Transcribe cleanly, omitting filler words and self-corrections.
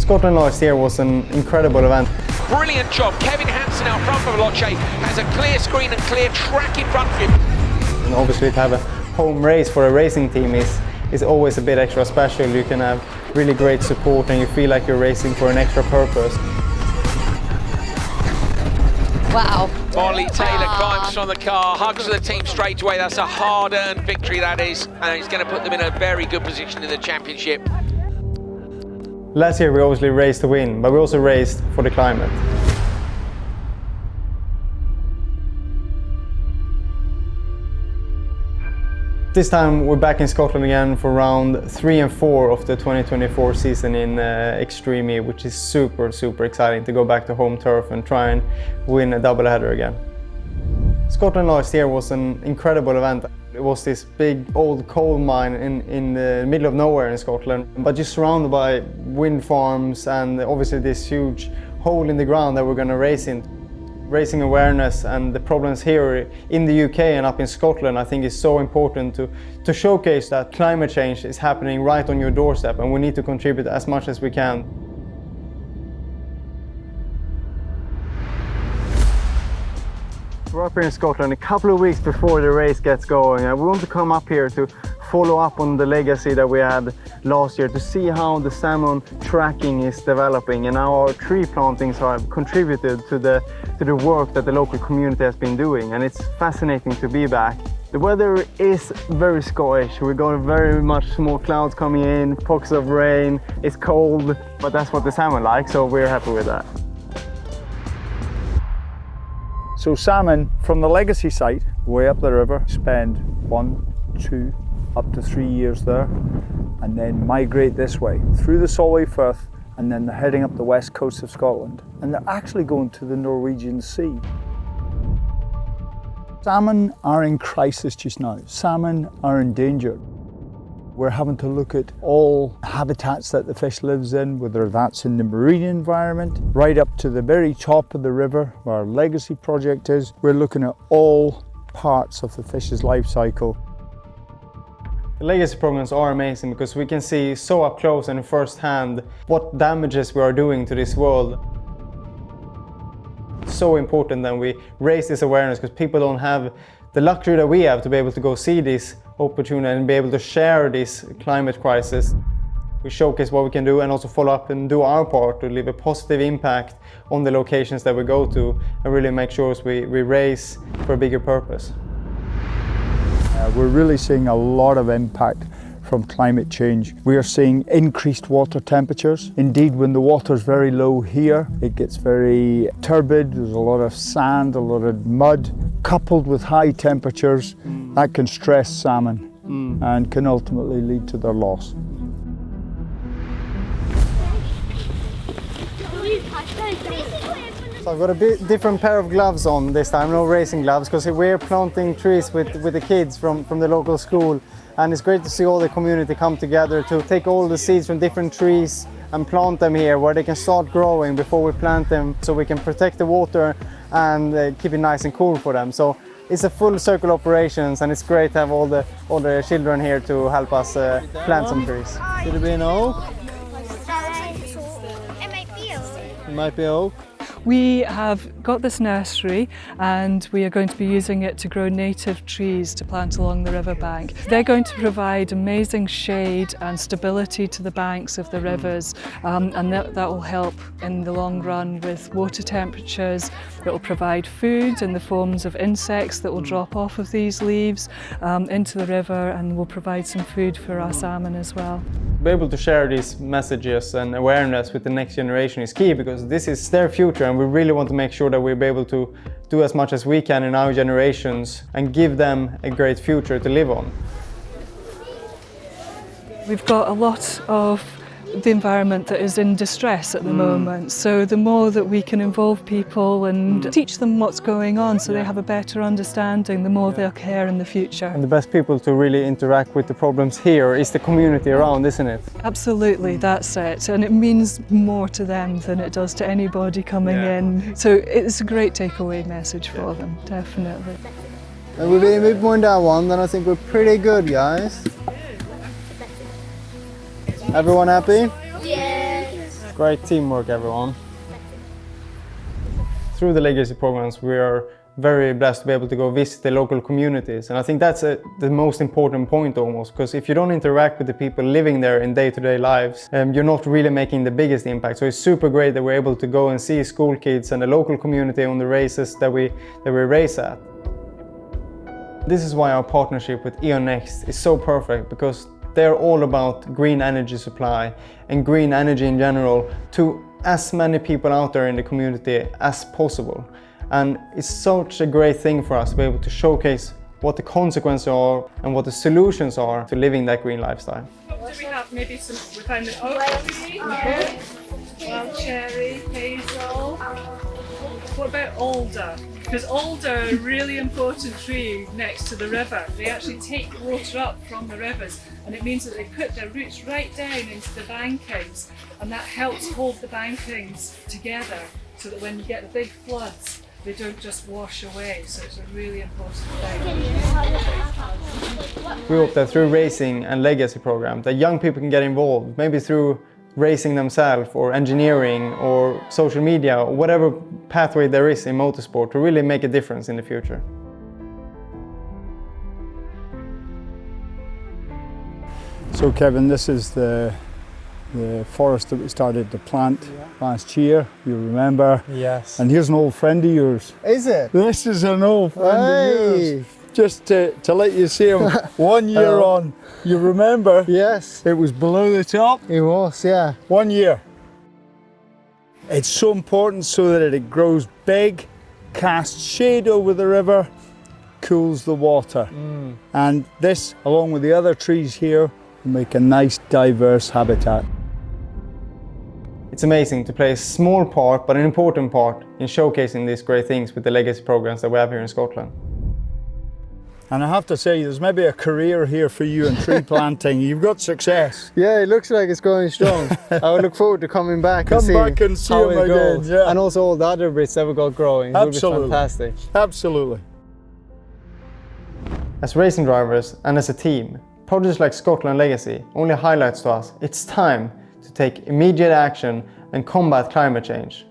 Scotland last year was an incredible event. Brilliant job. Kevin Hansen out front for Veloce has a clear screen and clear track in front of him. And obviously to have a home race for a racing team is always a bit extra special. You can have really great support and you feel like you're racing for an extra purpose. Wow. Ollie Taylor climbs from the car, hugs the team straight away. That's a hard-earned victory, that is, and he's going to put them in a very good position in the championship. Last year we obviously raced to win, but we also raced for the climate. This time we're back in Scotland again for round 3 and 4 of the 2024 season in Extreme E, which is super exciting to go back to home turf and try and win a double header again. Scotland last year was an incredible event. It was this big old coal mine in the middle of nowhere in Scotland, but just surrounded by wind farms and obviously this huge hole in the ground that we're going to race in. Raising awareness and the problems here in the UK and up in Scotland, I think is so important to showcase that climate change is happening right on your doorstep and we need to contribute as much as we can. We're up here in Scotland a couple of weeks before the race gets going and we want to come up here to follow up on the legacy that we had last year, to see how the salmon tracking is developing and how our tree plantings have contributed to the work that the local community has been doing, and it's fascinating to be back. The weather is very Scottish. We got very much small clouds coming in, pockets of rain, it's cold, but that's what the salmon like, so we're happy with that. So salmon from the legacy site, way up the river, spend 1, 2, up to 3 years there, and then migrate this way through the Solway Firth, and then they're heading up the west coast of Scotland, and they're actually going to the Norwegian Sea. Salmon are in crisis just now. Salmon are endangered. We're having to look at all habitats that the fish lives in, whether that's in the marine environment, right up to the very top of the river where our legacy project is. We're looking at all parts of the fish's life cycle. The legacy programs are amazing because we can see so up close and first hand what damages we are doing to this world. It's so important that we raise this awareness because people don't have the luxury that we have to be able to go see this opportunity and be able to share this climate crisis. We showcase what we can do and also follow up and do our part to leave a positive impact on the locations that we go to and really make sure we race for a bigger purpose. We're really seeing a lot of impact from climate change. We are seeing increased water temperatures. Indeed, when the water's very low here, it gets very turbid. There's a lot of sand, a lot of mud. Coupled with high temperatures, that can stress salmon and can ultimately lead to their loss. So I've got a bit different pair of gloves on this time, no racing gloves, because we're planting trees with the kids from the local school, and it's great to see all the community come together to take all the seeds from different trees and plant them here where they can start growing before we plant them, so we can protect the water and keep it nice and cool for them. So it's a full circle operations and it's great to have all the children here to help us plant some trees. Could it be an oak? It might be oak. We have got this nursery and we are going to be using it to grow native trees to plant along the riverbank. They're going to provide amazing shade and stability to the banks of the rivers, and that will help in the long run with water temperatures. It will provide food in the forms of insects that will drop off of these leaves into the river, and will provide some food for our salmon as well. Be able to share these messages and awareness with the next generation is key, because this is their future and we really want to make sure that we'll be able to do as much as we can in our generations and give them a great future to live on. We've got a lot of the environment that is in distress at the moment, so the more that we can involve people and teach them what's going on so they have a better understanding, the more they'll care in the future. And the best people to really interact with the problems here is the community around, isn't it? Absolutely, that's it, and it means more to them than it does to anybody coming in, so it's a great takeaway message for them, definitely. And we've been a bit more in that one, then I think we're pretty good, guys. Everyone happy? Yes. Great teamwork, everyone. Through the legacy programs, we are very blessed to be able to go visit the local communities. And I think that's the most important point almost, because if you don't interact with the people living there in day-to-day lives, you're not really making the biggest impact. So it's super great that we're able to go and see school kids and the local community on the races that we race at. This is why our partnership with E.ON Next is so perfect, because they're all about green energy supply and green energy in general to as many people out there in the community as possible. And it's such a great thing for us to be able to showcase what the consequences are and what the solutions are to living that green lifestyle. What do we have? Maybe some, we found the oak tree, wild cherry, hazel. What about alder? Because alder are a really important tree next to the river. They actually take water up from the rivers, and it means that they put their roots right down into the bankings, and that helps hold the bankings together so that when you get the big floods, they don't just wash away. So it's a really important thing. We hope that through racing and legacy program that young people can get involved, maybe through racing themselves or engineering or social media or whatever pathway there is in motorsport, to really make a difference in the future. So Kevin, this is the forest that we started to plant last year, you remember? Yes. And here's an old friend of yours. Is it? This is an old friend of yours. Just to let you see him 1 year on. You remember? Yes. It was below the top. It was, yeah. 1 year. It's so important so that it grows big, casts shade over the river, cools the water. And this, along with the other trees here, will make a nice diverse habitat. It's amazing to play a small part, but an important part, in showcasing these great things with the legacy programs that we have here in Scotland. And I have to say, there's maybe a career here for you in tree planting. You've got success. Yeah, it looks like it's going strong. I would look forward to coming back and see how them it again. goes. Yeah. And also all the other bits that we got growing. It would be Absolutely. fantastic. Absolutely. As racing drivers and as a team, projects like Scotland Legacy only highlights to us it's time to take immediate action and combat climate change.